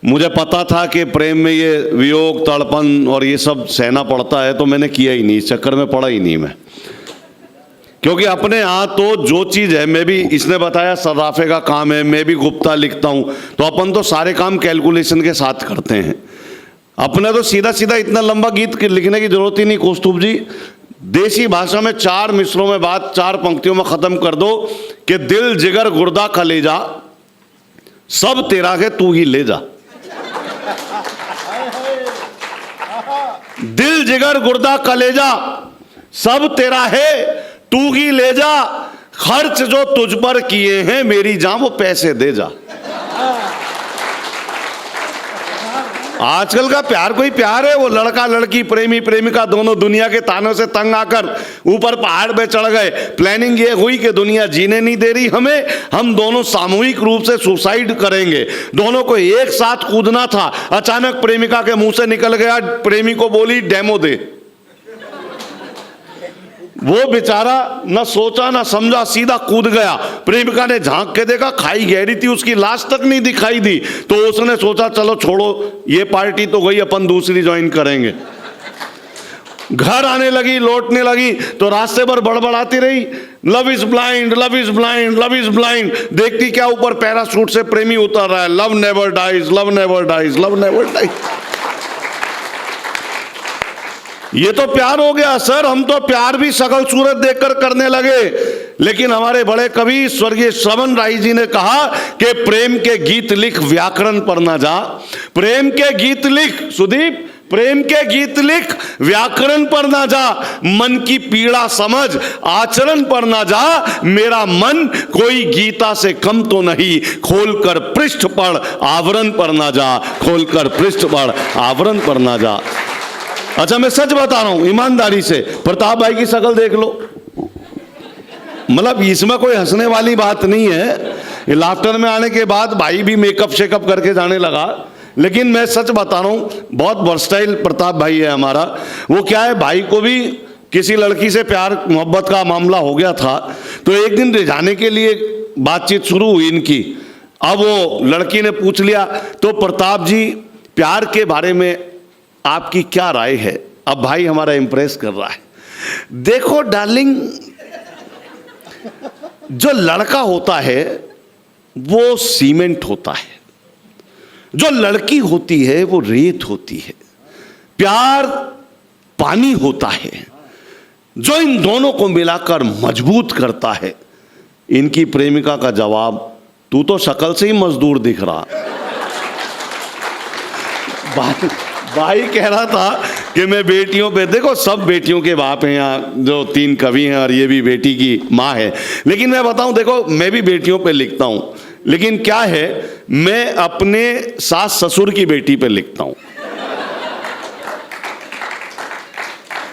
मुझे पता था कि प्रेम में ये वियोग, तड़पन और ये सब सहना पड़ता है, तो मैंने किया ही नहीं, इस चक्कर में पड़ा ही नहीं मैं। क्योंकि अपने यहाँ तो जो चीज़ है, मैं भी, इसने बताया सर्राफे का काम है, मैं भी गुप्ता लिखता हूँ, तो अपन तो सारे काम कैलकुलेशन के साथ करते हैं। अपने तो सीधा सीधा इतना लंबा गीत लिखने की जरूरत ही नहीं। कौस्तुभ जी, देसी भाषा में 4 मिसरों में बात 4 पंक्तियों में खत्म कर दो कि दिल जिगर गुर्दा कलेजा सब तेरा है तू ही ले जा। दिल जिगर गुर्दा कलेजा सब तेरा है तू ही ले जा, खर्च जो तुझ पर किए हैं मेरी जान वो पैसे दे जा। आजकल का प्यार कोई प्यार है? वो लड़का लड़की, प्रेमी प्रेमिका दोनों दुनिया के तानों से तंग आकर ऊपर पहाड़ पे चढ़ गए। प्लानिंग ये हुई कि दुनिया जीने नहीं दे रही हमें, हम दोनों सामूहिक रूप से सुसाइड करेंगे। दोनों को एक साथ कूदना था। अचानक प्रेमिका के मुंह से निकल गया, प्रेमी को बोली डेमो दे। वो बेचारा न सोचा न समझा, सीधा कूद गया। प्रेमिका ने झांक के देखा, खाई गहरी थी, उसकी लाश तक नहीं दिखाई दी। तो उसने सोचा चलो छोड़ो, ये पार्टी तो गई, अपन दूसरी ज्वाइन करेंगे। घर आने लगी, लौटने लगी तो रास्ते पर बड़बड़ाती रही, love is blind, love is blind, love is blind. देखती क्या, ऊपर पैराशूट से प्रेमी उतर रहा है, love never dies, love never dies, love never dies. ये तो प्यार हो गया सर। हम तो प्यार भी सकल सूरत देखकर करने लगे। लेकिन हमारे बड़े कवि स्वर्गीय श्रवण राय जी ने कहा कि प्रेम के गीत लिख, व्याकरण पर ना जा। प्रेम के गीत लिख सुदीप, प्रेम के गीत लिख, व्याकरण पर ना जा। मन की पीड़ा समझ, आचरण पर ना जा। मेरा मन कोई गीता से कम तो नहीं, खोलकर पृष्ठ पढ़, आवरण पर ना जा। खोलकर पृष्ठ पढ़, आवरण पर ना जा। अच्छा, मैं सच बता रहा हूं ईमानदारी से, प्रताप भाई की शक्ल देख लो। मतलब इसमें कोई हंसने वाली बात नहीं है। लाफ्टर में आने के बाद भाई भी मेकअप शेकअप करके जाने लगा। लेकिन मैं सच बता रहा हूं, बहुत वर्सटाइल प्रताप भाई है हमारा। वो क्या है, भाई को भी किसी लड़की से प्यार मोहब्बत का मामला हो गया था। तो एक दिन रिझाने के लिए बातचीत शुरू हुई इनकी। अब वो लड़की ने पूछ लिया, तो प्रताप जी प्यार के बारे में आपकी क्या राय है? अब भाई हमारा इंप्रेस कर रहा है। देखो डार्लिंग, जो लड़का होता है वो सीमेंट होता है, जो लड़की होती है वो रेत होती है। प्यार पानी होता है जो इन दोनों को मिलाकर मजबूत करता है। इनकी प्रेमिका का जवाब, तू तो शक्ल से ही मजदूर दिख रहा। भाई कह रहा था कि मैं बेटियों पे, देखो सब बेटियों के बाप हैं यहाँ, जो 3 कवि हैं और ये भी बेटी की माँ है। लेकिन मैं बताऊं, देखो मैं भी बेटियों पे लिखता हूं, लेकिन क्या है, मैं अपने सास ससुर की बेटी पे लिखता हूं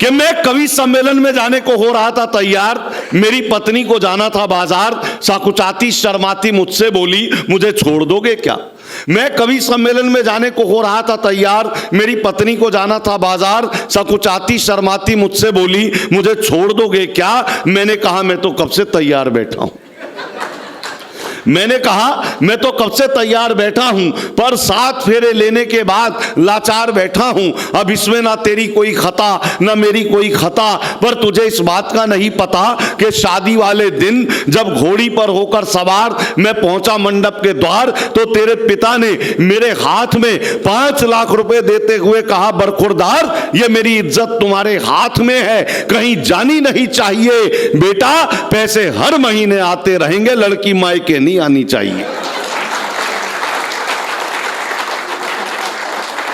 कि मैं कवि सम्मेलन में जाने को हो रहा था तैयार। मेरी पत्नी को जाना था बाजार, साकुचाती शर्माती मुझसे बोली, मुझे छोड़ दोगे क्या? मैं कवि सम्मेलन में जाने को हो रहा था तैयार। मेरी पत्नी को जाना था बाजार, सकुचाती शर्माती मुझसे बोली, मुझे छोड़ दोगे क्या? मैंने कहा मैं तो कब से तैयार बैठा हूं। मैंने कहा मैं तो कब से तैयार बैठा हूं, पर 7 फेरे लेने के बाद लाचार बैठा हूं। अब इसमें ना तेरी कोई खता ना मेरी कोई खता, पर तुझे इस बात का नहीं पता कि शादी वाले दिन जब घोड़ी पर होकर सवार मैं पहुंचा मंडप के द्वार, तो तेरे पिता ने मेरे हाथ में 5 लाख रुपए देते हुए कहा, बरखुरदार ये मेरी इज्जत तुम्हारे हाथ में है, कहीं जानी नहीं चाहिए। बेटा पैसे हर महीने आते रहेंगे, लड़की मायके नहीं आनी चाहिए।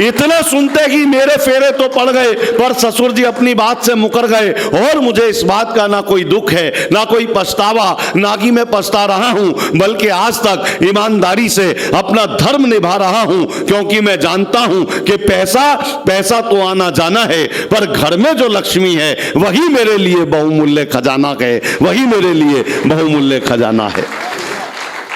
इतना सुनते कि मेरे फेरे तो पड़ गए, पर ससुर जी अपनी बात से मुकर गए। और मुझे इस बात का ना कोई दुख है ना कोई पछतावा, ना कि मैं पछता रहा हूं, बल्कि आज तक ईमानदारी से अपना धर्म निभा रहा हूं। क्योंकि मैं जानता हूं कि पैसा तो आना जाना है, पर घर में जो लक्ष्मी है वही मेरे लिए बहुमूल्य खजाना है, वही मेरे लिए बहुमूल्य खजाना है।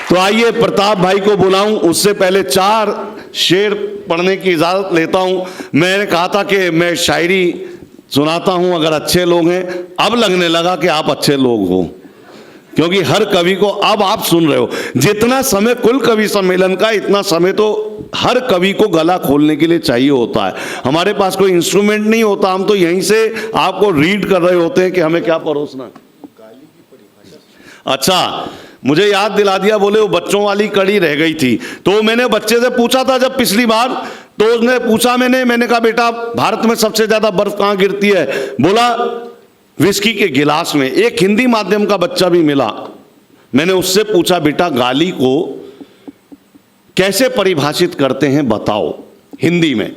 तो आइए प्रताप भाई को बुलाऊं, उससे पहले 4 शेर पढ़ने की इजाजत लेता हूं। मैंने कहा था कि मैं शायरी सुनाता हूं अगर अच्छे लोग हैं। अब लगने लगा कि आप अच्छे लोग हो, क्योंकि हर कवि को अब आप सुन रहे हो। जितना समय कुल कवि सम्मेलन का, इतना समय तो हर कवि को गला खोलने के लिए चाहिए होता है। हमारे पास कोई इंस्ट्रूमेंट नहीं होता, हम तो यहीं से आपको रीड कर रहे होते हैं कि हमें क्या परोसना है। अच्छा, मुझे याद दिला दिया, बोले वो बच्चों वाली कड़ी रह गई थी। तो मैंने बच्चे से पूछा था जब पिछली बार, तो उसने पूछा, मैंने कहा बेटा भारत में सबसे ज्यादा बर्फ कहां गिरती है? बोला विस्की के गिलास में। एक हिंदी माध्यम का बच्चा भी मिला, मैंने उससे पूछा बेटा गाली को कैसे परिभाषित करते हैं बताओ हिंदी में।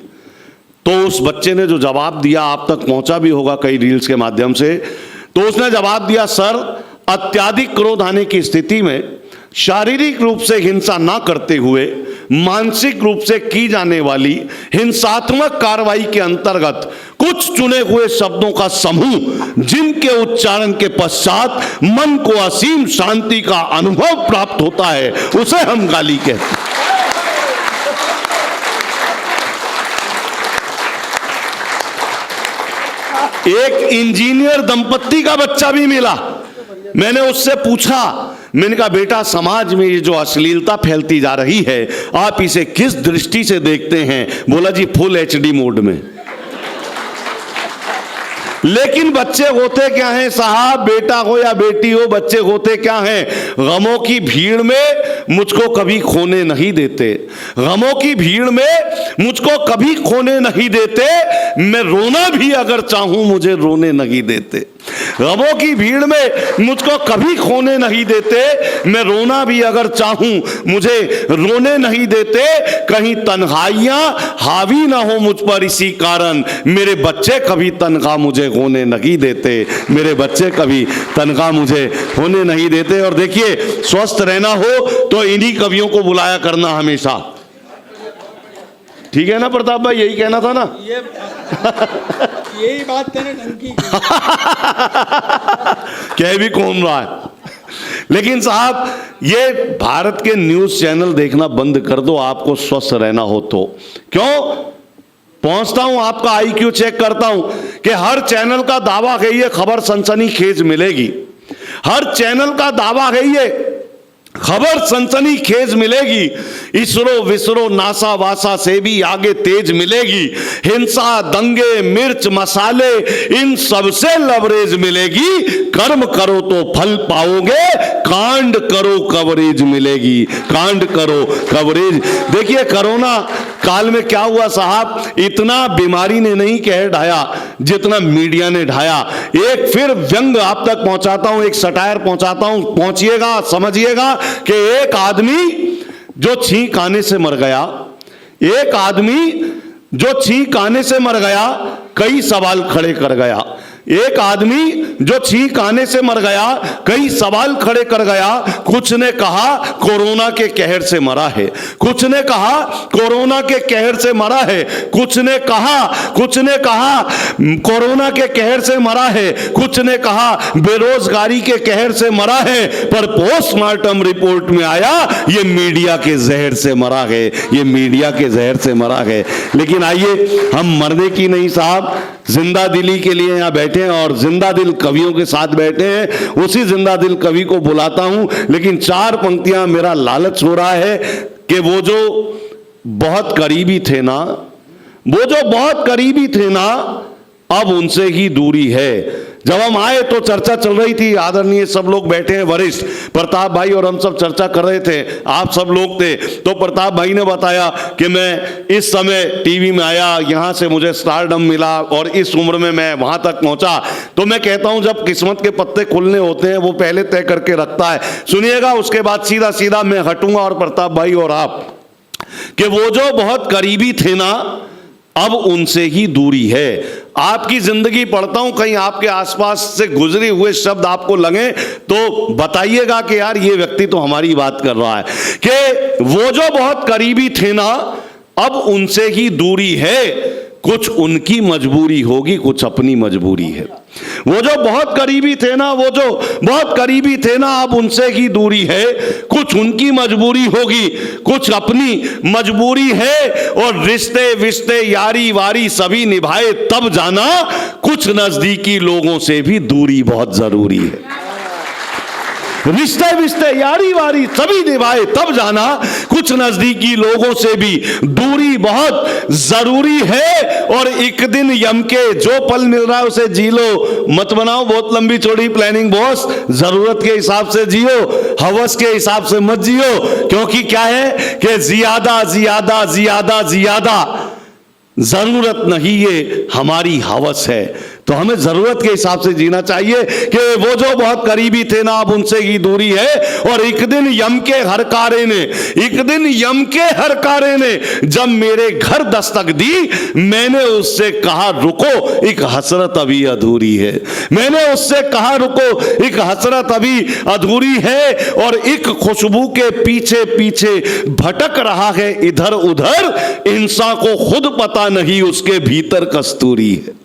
तो उस बच्चे ने जो जवाब दिया, आप तक पहुंचा भी होगा कई रील्स के माध्यम से, तो उसने जवाब दिया, सर अत्याधिक क्रोध आने की स्थिति में शारीरिक रूप से हिंसा ना करते हुए मानसिक रूप से की जाने वाली हिंसात्मक कार्रवाई के अंतर्गत कुछ चुने हुए शब्दों का समूह जिनके उच्चारण के पश्चात मन को असीम शांति का अनुभव प्राप्त होता है, उसे हम गाली कहते हैं। एक इंजीनियर दंपत्ति का बच्चा भी मिला, मैंने उससे पूछा, मैंने कहा बेटा समाज में ये जो अश्लीलता फैलती जा रही है आप इसे किस दृष्टि से देखते हैं? बोला जी फुल एचडी मोड में। लेकिन बच्चे होते क्या हैं साहब, बेटा हो या बेटी हो, बच्चे होते क्या हैं? गमों की भीड़ में मुझको कभी खोने नहीं देते, गमों की भीड़ में मुझको कभी खोने नहीं देते, मैं रोना भी अगर चाहूं मुझे रोने नहीं देते। गमों की भीड़ में मुझको कभी खोने नहीं देते, मैं रोना भी अगर चाहूं मुझे रोने नहीं देते। कहीं तन्हाइयां हावी ना हो मुझ पर इसी कारण, मेरे बच्चे कभी तनख्वाह मुझे होने नहीं देते, मेरे बच्चे कभी तनख्वाह मुझे होने नहीं देते। और देखिए स्वस्थ रहना हो तो इन्हीं कवियों को बुलाया करना हमेशा, ठीक है ना प्रताप भाई? यही कहना था ना? यही बात तेरे ढंग की कह भी कौन रहा है। लेकिन साहब ये भारत के न्यूज चैनल देखना बंद कर दो, आपको स्वस्थ रहना हो तो। क्यों? पहुंचता हूं आपका आईक्यू चेक करता हूं कि हर चैनल का दावा है ये खबर सनसनीखेज मिलेगी, हर चैनल का दावा है ये खबर सनसनीखेज मिलेगी, इसरो विसरो नासा वासा से भी आगे तेज मिलेगी, हिंसा दंगे मिर्च मसाले इन सबसे लवरेज मिलेगी, कर्म करो तो फल पाओगे, कांड करो कवरेज मिलेगी, कांड करो कवरेज। देखिए कोरोना काल में क्या हुआ साहब, इतना बीमारी ने नहीं कह ढाया जितना मीडिया ने ढाया। एक फिर व्यंग आप तक पहुंचाता हूं, एक सटायर पहुंचाता हूं, पहुंचिएगा समझिएगा कि एक आदमी जो छींक आने से मर गया, एक आदमी जो छींक आने से मर गया कई सवाल खड़े कर गया, एक आदमी जो छींक आने से मर गया कई सवाल खड़े कर गया। कुछ ने कहा कोरोना के कहर से मरा है, कुछ ने कहा कोरोना के कहर से मरा है, कुछ ने कहा कोरोना के कहर से मरा है, कुछ ने कहा बेरोजगारी के कहर से मरा है, पर पोस्टमार्टम रिपोर्ट में आया ये मीडिया के जहर से मरा है, ये मीडिया के जहर से मरा है। लेकिन आइए हम मरने की नहीं साहब, जिंदा दिली के लिए यहां बैठे हैं और जिंदा दिल कवियों के साथ बैठे हैं। उसी जिंदा दिल कवि को बुलाता हूं, लेकिन चार पंक्तियां मेरा लालच हो रहा है कि वो जो बहुत करीबी थे ना, वो जो बहुत करीबी थे ना, अब उनसे ही दूरी है। जब हम आए तो चर्चा चल रही थी, आदरणीय सब लोग बैठे हैं वरिष्ठ, प्रताप भाई और हम सब चर्चा कर रहे थे, आप सब लोग थे। तो प्रताप भाई ने बताया कि मैं इस समय टीवी में आया, यहाँ से मुझे स्टारडम मिला और इस उम्र में मैं वहाँ तक पहुँचा। तो मैं कहता हूँ जब किस्मत के पत्ते खुलने होते हैं वो पहले तय करके रखता है। सुनिएगा, उसके बाद सीधा सीधा मैं हटूंगा और प्रताप भाई और आप कि वो जो बहुत करीबी थे ना, अब उनसे ही दूरी है। आपकी जिंदगी पढ़ता हूं, कहीं आपके आसपास से गुजरे हुए शब्द आपको लगे तो बताइएगा कि यार ये व्यक्ति तो हमारी बात कर रहा है। कि वो जो बहुत करीबी थे ना, अब उनसे ही दूरी है, कुछ उनकी मजबूरी होगी, कुछ अपनी मजबूरी है। वो जो बहुत करीबी थे ना, वो जो बहुत करीबी थे ना, अब उनसे ही दूरी है, कुछ उनकी मजबूरी होगी, कुछ अपनी मजबूरी है। और रिश्ते विश्ते यारी वारी सभी निभाए तब जाना, कुछ नजदीकी लोगों से भी दूरी बहुत जरूरी है। रिश्ते विश्ते यारी वारी सभी निभाए तब जाना कुछ नजदीकी लोगों से भी दूरी बहुत जरूरी है। और एक दिन यम के जो पल मिल रहा है उसे जी लो, मत बनाओ बहुत लंबी चौड़ी प्लानिंग बॉस, जरूरत के हिसाब से जियो, हवस के हिसाब से मत जियो। क्योंकि क्या है कि ज्यादा ज्यादा ज्यादा ज्यादा जरूरत नहीं, ये हमारी हवस है। तो हमें जरूरत के हिसाब से जीना चाहिए कि वो जो बहुत करीबी थे ना, अब उनसे ही दूरी है। और एक दिन यम के हरकारे ने, एक दिन यम के हरकारे ने जब मेरे घर दस्तक दी, मैंने उससे कहा रुको, एक हसरत अभी अधूरी है। मैंने उससे कहा रुको, एक हसरत अभी अधूरी है। और एक खुशबू के पीछे पीछे भटक रहा है इधर उधर, इंसान को खुद पता नहीं उसके भीतर कस्तूरी है।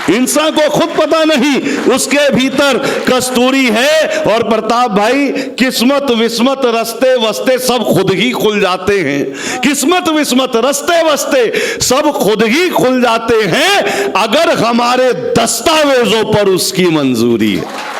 इंसान को खुद पता नहीं उसके भीतर कस्तूरी है। और प्रताप भाई, किस्मत विस्मत रस्ते वस्ते सब खुद ही खुल जाते हैं। किस्मत विस्मत रस्ते वस्ते सब खुद ही खुल जाते हैं अगर हमारे दस्तावेजों पर उसकी मंजूरी है।